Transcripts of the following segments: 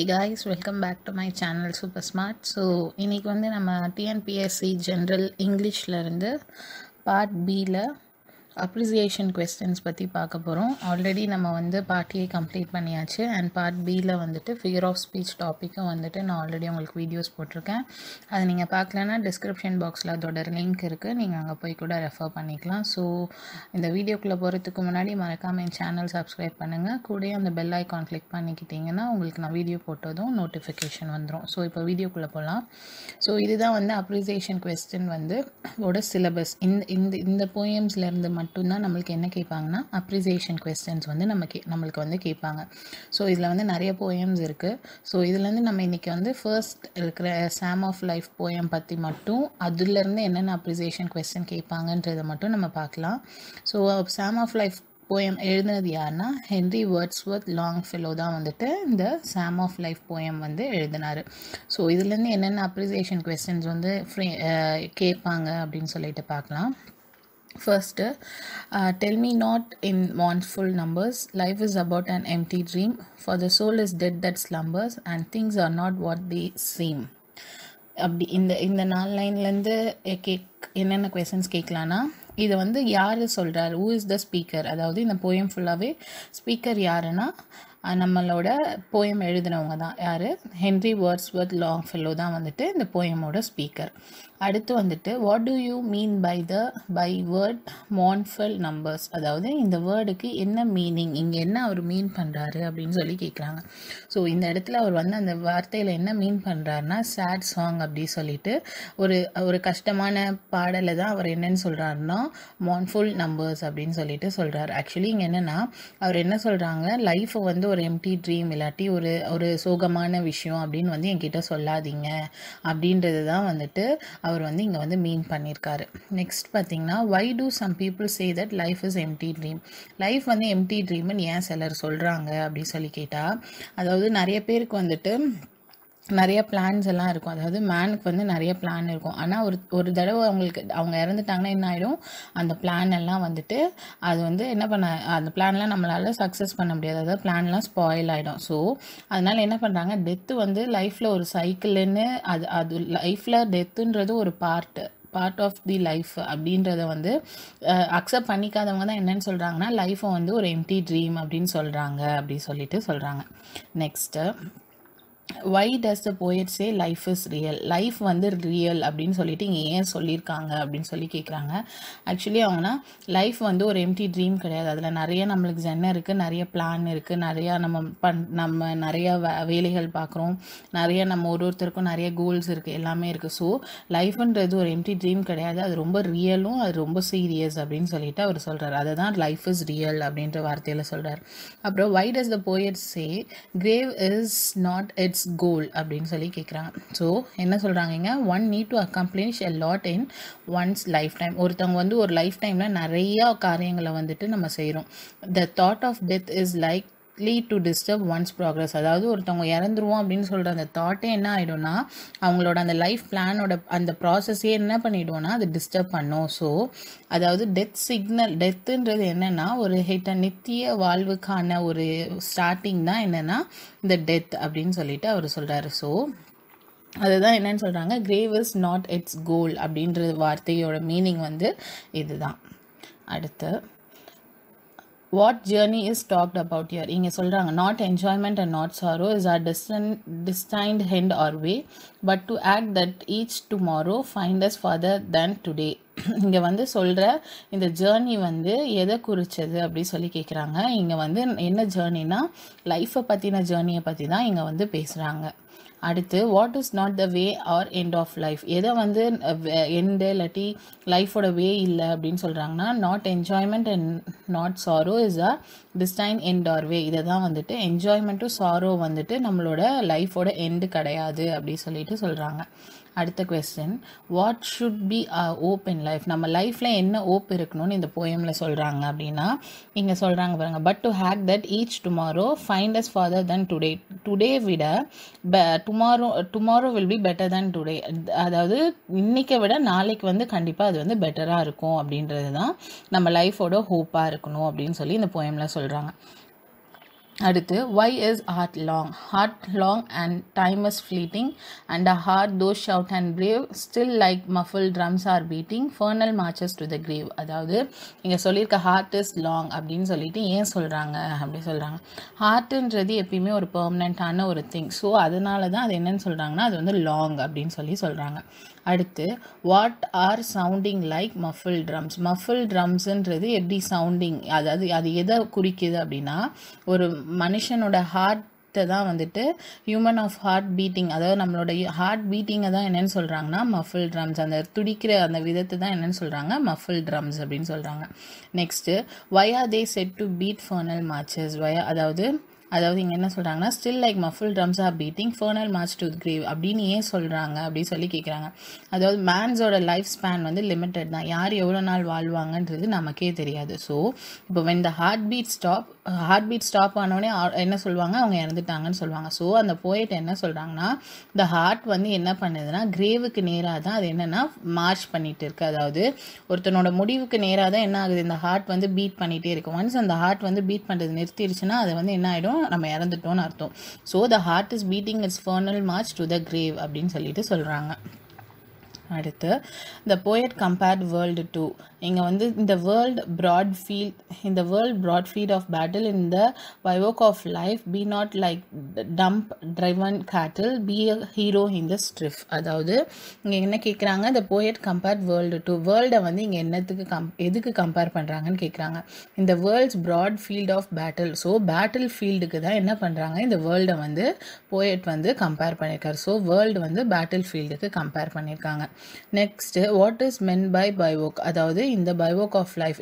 guys, welcome back to my channel Super Smart. So இன்னைக்கு வந்து நம்ம TNPSC General Englishல இருந்து part Bல அப்ரிசியேஷன் கொஸ்டின்ஸ் பற்றி பார்க்க போகிறோம். ஆல்ரெடி நம்ம வந்து பார்ட் ஏ கம்ப்ளீட் பண்ணியாச்சு அண்ட் பார்ட் பியில் வந்துட்டு ஃபிகர் ஆஃப் ஸ்பீச் டாப்பிக்கும் வந்துட்டு நான் ஆல்ரெடி உங்களுக்கு வீடியோஸ் போட்டிருக்கேன். அதை நீங்கள் பார்க்கலன்னா டிஸ்கிரிப்ஷன் பாக்ஸில் அதோட லிங்க் இருக்குது, நீங்கள் அங்கே போய் கூட ரெஃபர் பண்ணிக்கலாம். ஸோ இந்த வீடியோக்குள்ளே போகிறதுக்கு முன்னாடி மறக்காமல் என் சேனல் சப்ஸ்கிரைப் பண்ணுங்கள். கூடயே அந்த பெல் ஐக்கான் கிளிக் பண்ணிக்கிட்டிங்கன்னா உங்களுக்கு நான் வீடியோ போட்டதும் நோட்டிஃபிகேஷன் வந்துடும். ஸோ இப்போ வீடியோக்குள்ளே போகலாம். ஸோ இதுதான் வந்து அப்ரிசியேஷன் கொஸ்டின் வந்து ஓட சிலபஸ். இந்த போயம்ஸ்லேருந்து மட்டும்தான் நம்மளுக்கு என்ன கேட்பாங்கன்னா அப்ரிசியேஷன் கொஸ்டின்ஸ் வந்து நம்மளுக்கு வந்து கேட்பாங்க. ஸோ இதில் வந்து நிறைய போயம்ஸ் இருக்குது. ஸோ இதுலேருந்து நம்ம இன்றைக்கி வந்து ஃபர்ஸ்ட் இருக்கிற சாம் ஆஃப் லைஃப் போயம் பற்றி மட்டும் அதுலேருந்து என்னென்ன அப்ரிசியேஷன் கொஸ்டின் கேட்பாங்கன்றதை மட்டும் நம்ம பார்க்கலாம். So psalm of life poem எழுதுனது யாருன்னா ஹென்ரி வேர்ட்ஸ்வொர்த் லாங்ஃபெல்லோ தான் வந்துட்டு இந்த சாம் ஆஃப் லைஃப் போயம் வந்து எழுதினார். ஸோ இதுலேருந்து என்னென்ன அப்ரிசியேஷன் கொஸ்டின்ஸ் வந்து கேட்பாங்க அப்படின்னு சொல்லிட்டு பார்க்கலாம். First, tell me not in mournful numbers, life is about an empty dream, for the soul is dead that slumbers, and things are not what they seem. அப்படி இந்த 4 லைன்லேருந்து என்னென்ன கொஸ்டின்ஸ் கேட்கலான்னா, இதை வந்து யார் சொல்கிறார், ஹூ இஸ் த ஸ்பீக்கர், அதாவது இந்த poem ஃபுல்லாகவே ஸ்பீக்கர் யாருன்னா நம்மளோட போயம் எழுதினவங்க தான். யார்? ஹென்ரி வேர்ட்ஸ்வொர்த் லாங்ஃபெல்லோ தான் வந்துட்டு இந்த போயமோட ஸ்பீக்கர். அடுத்து வந்துட்டு what do you mean by word mournful numbers, அதாவது இந்த வேர்டுக்கு என்ன மீனிங், இங்கே என்ன அவர் மீன் பண்ணுறாரு அப்படின்னு சொல்லி கேட்குறாங்க. ஸோ இந்த இடத்துல அவர் வந்து அந்த வார்த்தையில் என்ன மீன் பண்ணுறாருன்னா சேட் சாங் அப்படி சொல்லிட்டு ஒரு கஷ்டமான பாடலை தான் அவர் என்னன்னு சொல்கிறாருன்னா mournful numbers அப்படின்னு சொல்லிட்டு சொல்கிறார். ஆக்சுவலி இங்கே என்னென்னா அவர் என்ன சொல்கிறாங்க, லைஃப்பை வந்து ஒரு எம்டி ட்ரீம் இல்லாட்டி ஒரு சோகமான விஷயம் அப்படின்னு வந்து என்கிட்ட சொல்லாதீங்க அப்படின்றது தான் வந்துட்டு அவர் வந்து இங்கே வந்து மீன் பண்ணியிருக்காரு. நெக்ஸ்ட் பார்த்தீங்கன்னா why do some people say that life is empty dream, life வந்து எம்டி ட்ரீம்னு ஏன் சிலர் சொல்கிறாங்க அப்படின்னு சொல்லி கேட்டால், அதாவது நிறைய பேருக்கு வந்துட்டு நிறைய பிளான்ஸ் எல்லாம் இருக்கும். அதாவது மேனுக்கு வந்து நிறைய பிளான் இருக்கும். ஆனால் ஒரு தடவை அவங்க இறந்துட்டாங்கன்னா என்ன ஆகிடும், அந்த பிளான் எல்லாம் வந்துட்டு அது வந்து என்ன அந்த பிளான்லாம் நம்மளால் சக்ஸஸ் பண்ண முடியாது, அதாவது பிளான்லாம் ஸ்பாயில் ஆகிடும். ஸோ அதனால் என்ன பண்ணுறாங்க, டெத்து வந்து லைஃப்பில் ஒரு சைக்கிள்னு அது லைஃப்பில் டெத்துன்றது ஒரு பார்ட் ஆஃப் தி லைஃப் அப்படின்றத வந்து அக்செப்ட் பண்ணிக்காதவங்க தான் என்னன்னு சொல்கிறாங்கன்னா லைஃப்பை வந்து ஒரு எம்டி ட்ரீம் அப்படின்னு சொல்கிறாங்க அப்படி சொல்லிட்டு சொல்கிறாங்க. Next why does the poet say life is real, life வந்து ரியல் அப்படின்னு சொல்லிட்டு இங்கே ஏன் சொல்லியிருக்காங்க அப்படின்னு சொல்லி கேட்குறாங்க. ஆக்சுவலி அவங்கன்னா லைஃப் வந்து ஒரு எம்டி ட்ரீம் கிடையாது, அதில் நிறைய நம்மளுக்கு ஜென்ன இருக்குது, நிறைய பிளான் இருக்குது, நிறையா நம்ம நிறையா வேலைகள் பார்க்குறோம், நிறைய நம்ம ஒருத்தருக்கும் நிறைய கோல்ஸ் இருக்குது, எல்லாமே இருக்குது. ஸோ லைஃப்ன்றது ஒரு எம்டி ட்ரீம் கிடையாது, அது ரொம்ப ரியலும் அது ரொம்ப சீரியஸ் அப்படின்னு சொல்லிட்டு அவர் சொல்கிறார். அதை தான் லைஃப் இஸ் ரியல் அப்படின்ற வார்த்தையில் சொல்கிறார். அப்புறம் why does the poet say grave is not its goal அப்படின்னு சொல்லி கேட்குறாங்க. ஸோ என்ன சொல்கிறாங்க, one need to accomplish a lot in once life time, ஒருத்தவங்க வந்து ஒரு லைஃப் டைமில் நிறையா காரியங்களை வந்துட்டு நம்ம செய்கிறோம். The thought of death is like lead to disturb one's progress, அதாவது ஒருத்தவங்க இறந்துருவோம் அப்படின்னு சொல்கிற அந்த தாட்டே என்ன ஆகிடும்னா அவங்களோட அந்த லைஃப் பிளானோட அந்த ப்ராசஸே என்ன பண்ணிவிடுவோன்னா அது டிஸ்டர்ப் பண்ணும். ஸோ அதாவது டெத்துன்றது என்னென்னா ஒரு நித்திய வாழ்வுக்கான ஒரு ஸ்டார்டிங் தான் என்னென்னா இந்த டெத் அப்படின்னு சொல்லிட்டு அவர் சொல்கிறாரு. ஸோ அதுதான் என்னன்னு சொல்கிறாங்க, grave is not its goal அப்படின்ற வார்த்தையோட மீனிங் வந்து இதுதான். அடுத்து what journey is talked about here, இங்கே சொல்கிறாங்க not enjoyment and not sorrow is our destined end or way but to act that each tomorrow find us further than today. இங்கே வந்து சொல்கிற இந்த ஜேர்னி வந்து எதை குறித்தது அப்படி சொல்லி கேட்குறாங்க. இங்கே வந்து என்ன ஜேர்னினா லைஃப்பை பற்றின ஜேர்னியை பற்றி தான் இங்கே வந்து பேசுகிறாங்க. அடுத்து what is not the way or end of life, எதை வந்து எண்டு இல்லாட்டி லைஃபோட வே இல்லை அப்படின்னு சொல்கிறாங்கன்னா not enjoyment and not sorrow is a destined end or way, இதை தான் வந்துட்டு என்ஜாய்மெண்ட்டும் சாரோ வந்துட்டு நம்மளோட லைஃபோட எண்டு கிடையாது அப்படி சொல்லிட்டு சொல்கிறாங்க. அடுத்த question what should be hope in life, நம்ம லைஃப்பில் என்ன ஓப் இருக்கணும்னு இந்த போயமில் சொல்கிறாங்க அப்படின்னா இங்கே சொல்கிறாங்க பாருங்கள், but to act that each tomorrow find us farther than today, today விட tomorrow will be better than today, அதாவது இன்னைக்கை விட நாளைக்கு வந்து கண்டிப்பாக அது வந்து பெட்டராக இருக்கும் அப்படின்றது தான் நம்ம லைஃபோட ஹோப்பாக இருக்கணும் அப்படின்னு சொல்லி இந்த போயமில் சொல்கிறாங்க. அடுத்து why is heart long and time is fleeting and a heart though shout and brave still like muffled drums are beating funeral marches to the grave. அதாவது இங்கே சொல்லியிருக்க heart is long அப்படின்னு சொல்லிட்டு ஏன் சொல்கிறாங்க அப்படி சொல்கிறாங்க. ஹார்ட்டுன்றது எப்பயுமே ஒரு பெர்மனண்ட்டான ஒரு திங். ஸோ அதனால தான் அது என்னன்னு சொல்கிறாங்கன்னா அது வந்து லாங் அப்படின்னு சொல்கிறாங்க. அடுத்து what are sounding like muffled drums. Muffled ட்ரம்ஸுன்றது எப்படி சவுண்டிங், அதாவது அது எதை குறிக்குது அப்படின்னா ஒரு மனுஷனோட ஹார்ட்டை தான் வந்துட்டு ஹியூமன் ஆஃப் ஹார்ட் பீட்டிங், அதாவது நம்மளோட ஹார்ட் பீட்டிங்கை தான் என்னென்னு சொல்கிறாங்கன்னா மஃபிள் ட்ரம்ஸ், அந்த துடிக்கிற அந்த விதத்தை தான் என்னென்னு சொல்கிறாங்க மஃபிள் ட்ரம்ஸ் அப்படின்னு சொல்கிறாங்க. Next why are they said to beat funeral marches. அதாவது இங்கே என்ன சொல்கிறாங்கன்னா still like muffled drums are beating funeral march to grave அப்படின்னு ஏன் சொல்கிறாங்க அப்படின்னு சொல்லி கேட்குறாங்க. அதாவது மேன்ஸோட லைஃப் ஸ்பேன் வந்து லிமிட்டட் தான், யார் எவ்வளோ நாள் வாழ்வாங்கன்றது நமக்கே தெரியாது. ஸோ இப்போ when the heart beat stop ஆனோடனே என்ன சொல்லுவாங்க, அவங்க இறந்துட்டாங்கன்னு சொல்லுவாங்க. ஸோ அந்த போயட் என்ன சொல்கிறாங்கன்னா இந்த ஹார்ட் வந்து என்ன பண்ணுதுன்னா கிரேவுக்கு நேராக தான் அது என்னென்னா மார்ச் பண்ணிட்டு இருக்கு. அதாவது ஒருத்தனோட முடிவுக்கு நேராக தான் என்ன ஆகுது, இந்த ஹார்ட் வந்து பீட் பண்ணிகிட்டே இருக்கு. ஒன்ஸ் அந்த ஹார்ட் வந்து பீட் பண்ணுறது நிறுத்திடுச்சுன்னா அது வந்து என்ன ஆகிடும், நம்ம இறந்துட்டோம்னு அர்த்தம். So the heart is beating it's funeral march to the grave அப்படின்னு சொல்லிட்டு சொல்கிறாங்க. அடுத்து the poet compared world to. இங்கே வந்து இந்த world broad field of battle in the bivouac of life be not like dump driven cattle be a hero in the striff. அதாவது இங்கே என்ன கேட்குறாங்க, the poet compared world to. வேர்ல்டை வந்து இங்கே எதுக்கு கம்பேர் பண்ணுறாங்கன்னு கேட்குறாங்க. இந்த world's broad field of battle. So battle ஃபீல்டுக்கு தான் என்ன பண்ணுறாங்க, இந்த வேர்ல்டை வந்து போயட் வந்து கம்பேர் பண்ணியிருக்காரு. ஸோ வேர்ல்டு வந்து பேட்டில் ஃபீல்டுக்கு கம்பேர் பண்ணியிருக்காங்க. Next what is men by bivouac. அதாவது இந்த பைவோக் ஆஃப் லைஃப்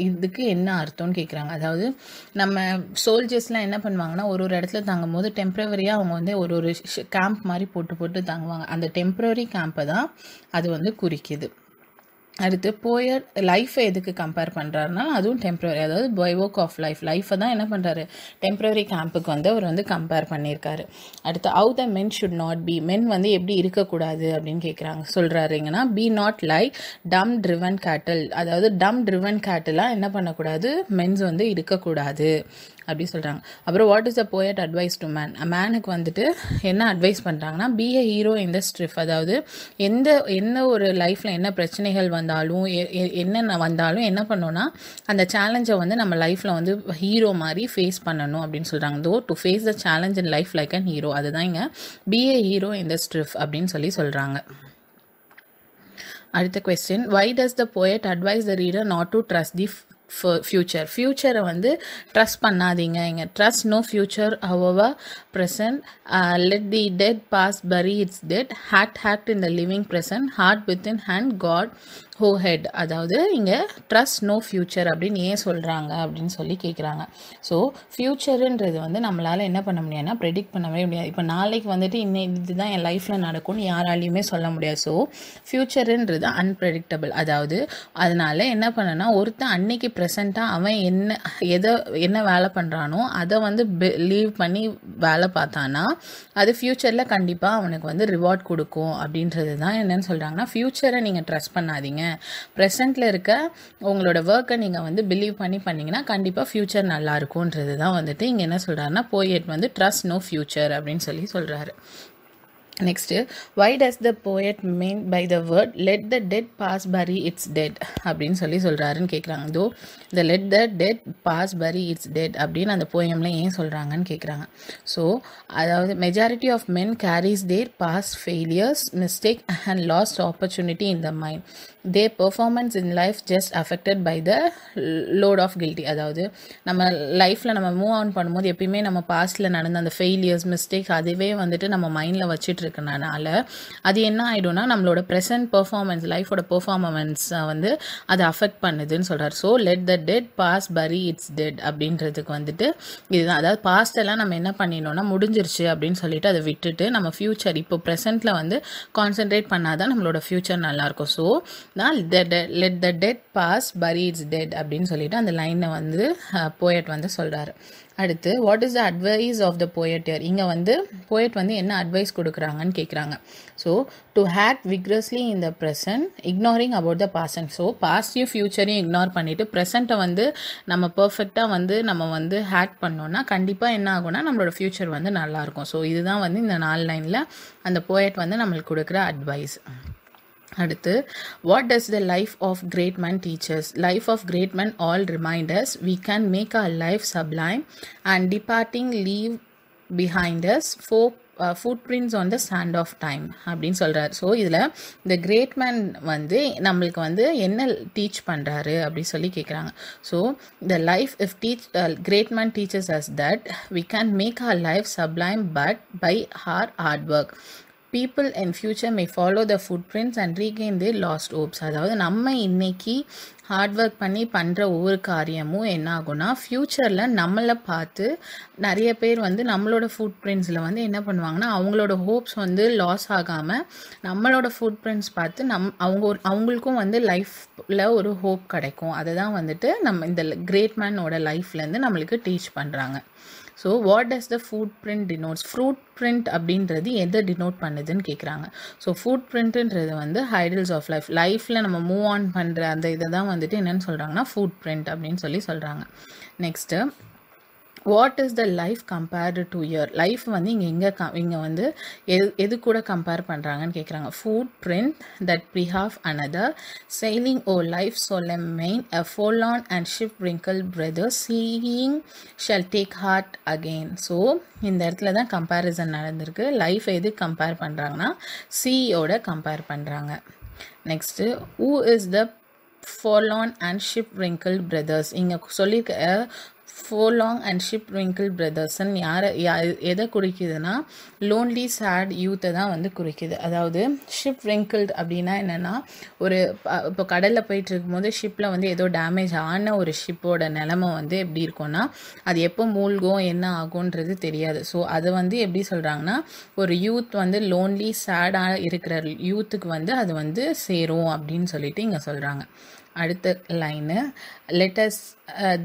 இதுக்கு என்ன அர்த்தம்னு கேட்குறாங்க. அதாவது நம்ம சோல்ஜர்ஸ்லாம் என்ன பண்ணுவாங்கன்னா ஒரு இடத்துல தங்கும் போது டெம்ப்ரவரியாக அவங்க வந்து ஒரு கேம்ப் மாதிரி போட்டு தங்குவாங்க. அந்த டெம்ப்ரவரி கேம்பை தான் அது வந்து குறிக்குது. அடுத்து போயட் லைஃப்பை எதுக்கு கம்பேர் பண்ணுறாருனா அதுவும் டெம்ப்ரவரி, அதாவது பைவோக் ஆஃப் லைஃப்பை தான் என்ன பண்ணுறாரு டெம்ப்ரவரி கேம்புக்கு வந்து அவர் வந்து கம்பேர் பண்ணியிருக்காரு. அடுத்து how the men should not be. Men வந்து எப்படி இருக்கக்கூடாது அப்படின்னு கேட்குறாங்க சொல்கிறாருங்கன்னா be not like dumb driven cattle. அதாவது டம் ட்ரிவன் கேட்டிலாக என்ன பண்ணக்கூடாது, மென்ஸ் வந்து இருக்கக்கூடாது அப்படி சொல்கிறாங்க. அப்புறம் what is the poet advice to மேனுக்கு வந்துட்டு என்ன அட்வைஸ் பண்ணுறாங்கன்னா பி ஏ ஹீரோ இன் த ஸ்ட்ரிஃப். அதாவது எந்த ஒரு லைஃப்பில் என்ன பிரச்சனைகள் வந்தாலும் என்னென்ன வந்தாலும் என்ன பண்ணோன்னா அந்த சேலஞ்சை வந்து நம்ம லைஃப்பில் வந்து ஹீரோ மாதிரி ஃபேஸ் பண்ணணும் அப்படின்னு சொல்கிறாங்க. Though to face the challenge in life like an hero. அதுதான் இங்கே பி ஏ ஹீரோ இன் த ஸ்ட்ரிஃப் அப்படின்னு சொல்கிறாங்க. அடுத்த question, why does the poet advice the reader not to trust the ஃபியூச்சரை வந்து ட்ரஸ்ட் பண்ணாதீங்க. இங்கே trust no future however present let the dead past bury its dead act in the living present heart within and God o'erhead. அதாவது இங்கே trust no future அப்படின்னு ஏன் சொல்கிறாங்க அப்படின்னு சொல்லி கேட்குறாங்க. ஸோ ஃப்யூச்சருன்றது வந்து நம்மளால் என்ன பண்ண முடியாதுன்னா ப்ரெடிக்ட் பண்ணவே முடியாது. இப்போ நாளைக்கு வந்துட்டு இதுதான் என் லைஃப்பில் நடக்கும்னு யாராலையுமே சொல்ல முடியாது. ஸோ ஃப்யூச்சருன்றது அன்பிரடிக்டபிள். அதாவது அதனால் என்ன பண்ணனா ஒருத்தன் அன்னைக்கு ப்ரெசண்ட்டாக அவன் என்ன வேலை பண்ணுறானோ அதை வந்து லீவ் பண்ணி வேலை பார்த்தானா அது ஃப்யூச்சரில் கண்டிப்பாக அவனுக்கு வந்து ரிவார்ட் கொடுக்கும் அப்படின்றது தான் என்னென்னு சொல்கிறாங்கன்னா ஃப்யூச்சரை நீங்கள் ட்ரஸ்ட் பண்ணாதீங்க, ப்ரெசென்ட்டில் இருக்க உங்களோட ஒர்க்கை நீங்கள் வந்து பிலீவ் பண்ணிங்கன்னா கண்டிப்பாக ஃப்யூச்சர் நல்லா இருக்கும்ன்றது தான் வந்துட்டு இங்கே என்ன சொல்கிறாருன்னா போயட் வந்து ட்ரஸ்ட் நோ ஃப்யூச்சர் அப்படின்னு சொல்கிறாரு. Next why does the poet mean by the word let the dead past bury its dead அப்படின்னு சொல்கிறாருன்னு கேட்குறாங்க. Though the let the dead past bury its dead அப்படின்னு அந்த போயமில் ஏன் சொல்கிறாங்கன்னு கேட்குறாங்க. ஸோ அதாவது majority of men carries their past failures mistake and lost opportunity in the mind their performance in life just affected by the load of guilty. அதாவது நம்ம லைஃப்பில் நம்ம மூவ் ஆன் பண்ணும்போது எப்பயுமே நம்ம பாஸ்ட்டில் நடந்த அந்த ஃபெயிலியர்ஸ் மிஸ்டேக் அதுவே வந்துட்டு நம்ம மைண்டில் வச்சுட்டு இருக்கனால அது என்ன ஆகிடும்னா நம்மளோட ப்ரெசன்ட் பெர்ஃபார்மன்ஸ் லைஃபோட பெர்ஃபார்மன்ஸை வந்து அதை அஃபெக்ட் பண்ணுதுன்னு சொல்கிறார். So let the dead past bury its dead அப்படின்றதுக்கு வந்துட்டு இதுதான். அதாவது பாஸ்டெல்லாம் நம்ம என்ன பண்ணிடணும்னா முடிஞ்சிருச்சு அப்படின்னு சொல்லிட்டு அதை விட்டுட்டு நம்ம ஃப்யூச்சர் இப்போ ப்ரெசென்ட்டில் வந்து கான்சென்ட்ரேட் பண்ணாதான் நம்மளோட ஃப்யூச்சர் நல்லாயிருக்கும். ஸோ தான் let the dead past bury its dead அப்படின்னு சொல்லிட்டு அந்த லைனை வந்து போயட் வந்து சொல்கிறாரு. அடுத்து what is the advice of the poet here? இங்கே வந்து போயட் வந்து என்ன அட்வைஸ் கொடுக்குறாங்கன்னு கேட்குறாங்க. So to act vigorously in the present ignoring about the past. So பாஸ்டையும் ஃப்யூச்சரையும் இக்னோர் பண்ணிவிட்டு ப்ரெசண்ட்டை வந்து நம்ம பர்ஃபெக்டாக வந்து நம்ம வந்து ஹேக் பண்ணோன்னா கண்டிப்பாக என்ன ஆகும்னா நம்மளோட ஃப்யூச்சர் வந்து நல்லாயிருக்கும். ஸோ இதுதான் வந்து இந்த 4 லைனில் அந்த போயட் வந்து நம்மளுக்கு கொடுக்குற அட்வைஸ். அடுத்து what does the life of great man teach us? Life of great men all remind us we can make our life sublime and departing leave behind us footprints on the sand of time அப்படின்னு சொல்கிறார். So இதில் இந்த great man வந்து நம்மளுக்கு வந்து என்ன teach பண்ணுறாரு அப்படின்னு சொல்லி கேட்குறாங்க. So the life if great man teachers as that we can make our life sublime but by hard hard work. people in future may follow the footprints and regain their lost hopes. அதாவது நம்ம இன்னைக்கு hard work பண்ணி பண்ணுற ஒவ்வொரு காரியமும் என்ன ஆகும்னா ஃப்யூச்சரில் நம்மளை பார்த்து நிறைய பேர் வந்து நம்மளோட ஃபுட் பிரிண்ட்ஸில் வந்து என்ன பண்ணுவாங்கன்னா அவங்களோட ஹோப்ஸ் வந்து லாஸ் ஆகாமல் நம்மளோட ஃபுட் பிரிண்ட்ஸ் பார்த்து அவங்களுக்கும் வந்து லைஃப்பில் ஒரு ஹோப் கிடைக்கும். அதை தான் வந்துட்டு நம்ம இந்த கிரேட் மேனோட லைஃப்லேருந்து நம்மளுக்கு டீச் பண்ணுறாங்க. So what does the food print denotes? Fruit print அப்படின்றது எதை டினோட் பண்ணுதுன்னு கேட்குறாங்க. ஸோ ஃபுட் பிரிண்ட்டுன்றது வந்து ஹைடல்ஸ் ஆஃப் லைஃப்பில் நம்ம மூவ் ஆன் பண்ணுற அந்த இதை தான் வந்துட்டு என்னென்னு சொல்கிறாங்கன்னா ஃபுட் பிரிண்ட் அப்படின்னு சொல்லி சொல்கிறாங்க. Next what is the life compared to here? Life வந்து இங்கே வந்து எது கூட கம்பேர் பண்ணுறாங்கன்னு கேட்குறாங்க. ஃபுட் பிரிண்ட் தட் பிஹாவ் another sailing o'er life solemn main a forlorn and shipwrecked brother seeing shall take heart again. So இந்த இடத்துல தான் கம்பேரிசன் நடந்திருக்கு. லைஃப் எது கம்பேர் பண்ணுறாங்கன்னா சீயோட கம்பேர் பண்ணுறாங்க. Next who is the forlorn and shipwrecked brothers? இங்கே சொல்லியிருக்க ஃபோலாங் அண்ட் ஷிப் ரிங்கிள் பிரதர்ஸ்ன்னு எதை குறிக்குதுன்னா லோன்லி சேட் யூத்தை தான் வந்து குறிக்குது. அதாவது ஷிப் ரிங்கிள்ட் அப்படின்னா என்னென்னா இப்போ கடலில் போயிட்டு இருக்கும்போது ஷிப்பில் வந்து ஏதோ டேமேஜ் ஆன ஒரு ஷிப்போட நிலமை வந்து எப்படி இருக்கும்னா அது எப்போ மூழ்கும் என்ன ஆகுன்றது தெரியாது. ஸோ அதை வந்து எப்படி சொல்கிறாங்கன்னா ஒரு யூத் வந்து லோன்லி சேடாக இருக்கிற யூத்துக்கு வந்து அது வந்து சேரும் அப்படின்னு சொல்லிட்டு இங்கே சொல்கிறாங்க. அடுத்த line let us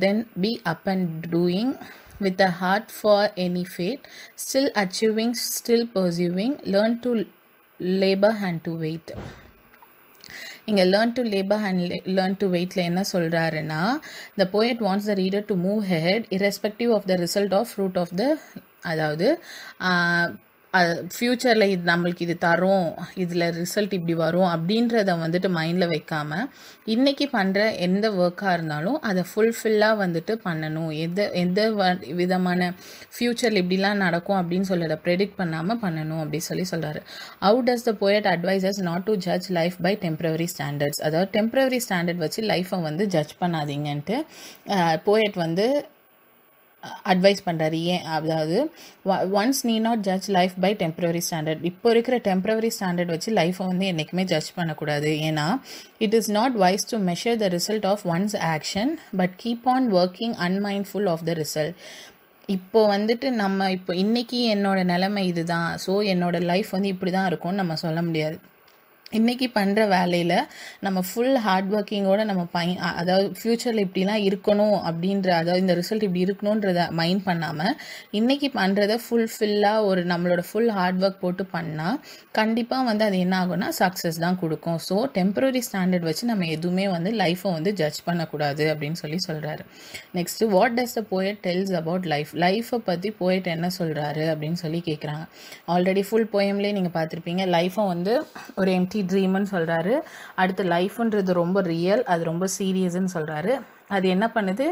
then be up and doing with a heart for any fate, still achieving, still pursuing, learn to labor and to wait. இங்கே learn to labour and learn to வெயிட்டில் என்ன சொல்கிறாருன்னா the poet wants the reader to move ahead irrespective of the result of fruit of the, அதாவது ஃப்யூச்சரில் இது நம்மளுக்கு இது தரும், இதில் ரிசல்ட் இப்படி வரும் அப்படின்றத வந்துட்டு மைண்டில் வைக்காமல் இன்றைக்கி பண்ணுற எந்த ஒர்க்காக இருந்தாலும் அதை ஃபுல்ஃபில்லாக வந்துட்டு பண்ணணும். எந்த விதமான ஃப்யூச்சரில் இப்படிலாம் நடக்கும் அப்படின்னு சொல்லி அதை ப்ரெடிக்ட் பண்ணாமல் பண்ணணும் அப்படி சொல்லி சொல்கிறாரு. How does the poet advises not to judge life by temporary standards? அதாவது டெம்பரவரி ஸ்டாண்டர்ட் வச்சு லைஃப்பை வந்து ஜட்ஜ் பண்ணாதீங்கன்ட்டு போயட் வந்து அட்வைஸ் பண்ணுறாரு. ஏன்? அதாவது ஒன்ஸ் நீ not judge life by temporary standard. இப்போ இருக்கிற டெம்பரரி ஸ்டாண்டர்ட் வச்சு லைஃப்பை வந்து என்றைக்குமே ஜட்ஜ் பண்ணக்கூடாது. ஏன்னா it is not wise to measure the result of one's action but keep on working unmindful of the result. இப்போ வந்துட்டு நம்ம இப்போ இன்றைக்கி என்னோட நிலைமை இது தான், ஸோ என்னோடய லைஃப் வந்து இப்படி தான் இருக்கும்னு நம்ம சொல்ல முடியாது. இன்றைக்கி பண்ணுற வேலையில் நம்ம ஃபுல் ஹார்ட் ஒர்க்கிங்கோடு நம்ம அதாவது ஃப்யூச்சரில் இப்படிலாம் இருக்கணும் அப்படின்ற, அதாவது இந்த ரிசல்ட் இப்படி இருக்கணுன்றத மைண்ட் பண்ணாமல் இன்றைக்கி பண்ணுறத ஃபுல்ஃபில்லாக ஒரு நம்மளோட ஃபுல் ஹார்ட் ஒர்க் போட்டு பண்ணால் கண்டிப்பாக வந்து அது என்ன ஆகும்னா சக்ஸஸ் தான் கொடுக்கும். ஸோ டெம்பரரி ஸ்டாண்டர்ட் வச்சு நம்ம எதுவுமே வந்து லைஃப்பை வந்து ஜட்ஜ் பண்ணக்கூடாது அப்படின்னு சொல்லி சொல்கிறாரு. Next what does the poet டெல்ஸ் about லைஃப்பை பற்றி போயட் என்ன சொல்கிறாரு அப்படின்னு சொல்லி கேட்குறாங்க. ஆல்ரெடி ஃபுல் போயம்லேயே நீங்கள் பார்த்துருப்பீங்க. லைஃப்பை வந்து ஒரு எம்டி ட்ரீம்னு சொல்கிறாரு. அடுத்து லைஃப்ன்றது ரொம்ப ரியல், அது ரொம்ப சீரியஸ்ன்னு சொல்கிறாரு. அது என்ன பண்ணுது,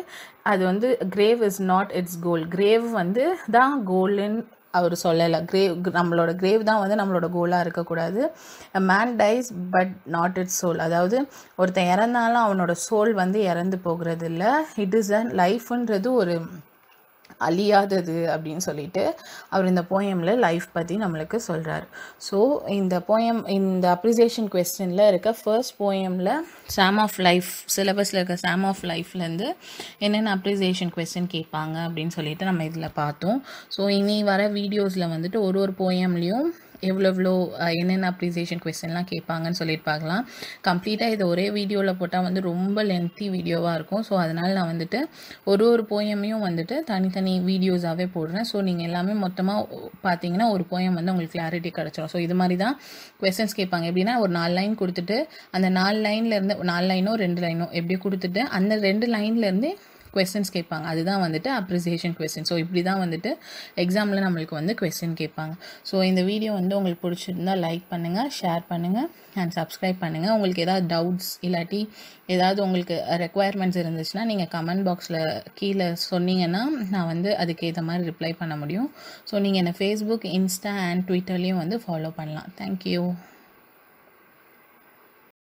அது வந்து grave is not its goal. Grave வந்து தான் கோல்ன்னு அவர் சொல்லலை. நம்மளோட கிரேவ் தான் வந்து நம்மளோட கோலாக இருக்கக்கூடாது. a man dies but not its soul. அதாவது ஒருத்தன் இறந்தாலும் அவனோட சோல் வந்து இறந்து போகிறது இல்லை. இட் இஸ் அ லைஃப்ன்றது ஒரு அழியாதது அப்படின்னு சொல்லிட்டு அவர் இந்த போயமில் லைஃப் பற்றி நம்மளுக்கு சொல்கிறார். ஸோ இந்த அப்ரிசியேஷன் கொஸ்டினில் இருக்க ஃபர்ஸ்ட் போயமில் சாம் ஆஃப் லைஃப், சிலபஸில் இருக்க சாம் ஆஃப் லைஃப்லேருந்து என்னென்ன அப்ரிசியேஷன் கொஸ்டின் கேட்பாங்க அப்படின்னு சொல்லிட்டு நம்ம இதில் பார்த்தோம். ஸோ இனி வர வீடியோஸில் வந்துட்டு ஒரு போயம்லேயும் எவ்வளோ என்னென்ன அப்ரிசியேஷன் கொஸ்டின்லாம் கேட்பாங்கன்னு சொல்லிட்டு பார்க்கலாம். கம்ப்ளீட்டாக இது ஒரே வீடியோவில் போட்டால் வந்து ரொம்ப லென்த்தி வீடியோவாக இருக்கும். ஸோ அதனால் நான் வந்துட்டு ஒரு போயமையும் வந்துட்டு தனித்தனி வீடியோஸாகவே போடுறேன். ஸோ நீங்கள் எல்லாமே மொத்தமாக பார்த்தீங்கன்னா ஒரு போயம் வந்து உங்களுக்கு கிளாரிட்டி கிடச்சிரும். ஸோ இது மாதிரி தான் கொஸ்டின்ஸ் கேட்பாங்க. எப்படின்னா ஒரு 4 லைன் கொடுத்துட்டு அந்த 4 லைன்லேருந்து 4 லைனோ 2 லைனோ எப்படி கொடுத்துட்டு அந்த 2 லைன்லேருந்து கொஸ்டின்ஸ் கேட்பாங்க. அதுதான் வந்துட்டு அப்ரிசியேஷன் கொஸ்டின். ஸோ இப்படி தான் வந்துட்டு எக்ஸாமில் நம்மளுக்கு வந்து கொஸ்டின் கேட்பாங்க. ஸோ இந்த வீடியோ வந்து உங்களுக்கு பிடிச்சிருந்தா லைக் பண்ணுங்கள், ஷேர் பண்ணுங்கள் அண்ட் சப்ஸ்கிரைப் பண்ணுங்கள். உங்களுக்கு ஏதாவது டவுட்ஸ் இல்லாட்டி ஏதாவது உங்களுக்கு ரெக்குவயர்மெண்ட்ஸ் இருந்துச்சுன்னா நீங்கள் கமெண்ட் பாக்ஸில் கீழே சொன்னீங்கன்னா நான் வந்து அதுக்கு ஏற்ற மாதிரி ரிப்ளை பண்ண முடியும். ஸோ நீங்கள் என்னை ஃபேஸ்புக், இன்ஸ்டா அண்ட் ட்விட்டர்லேயும் வந்து ஃபாலோ பண்ணலாம். தேங்க்யூ.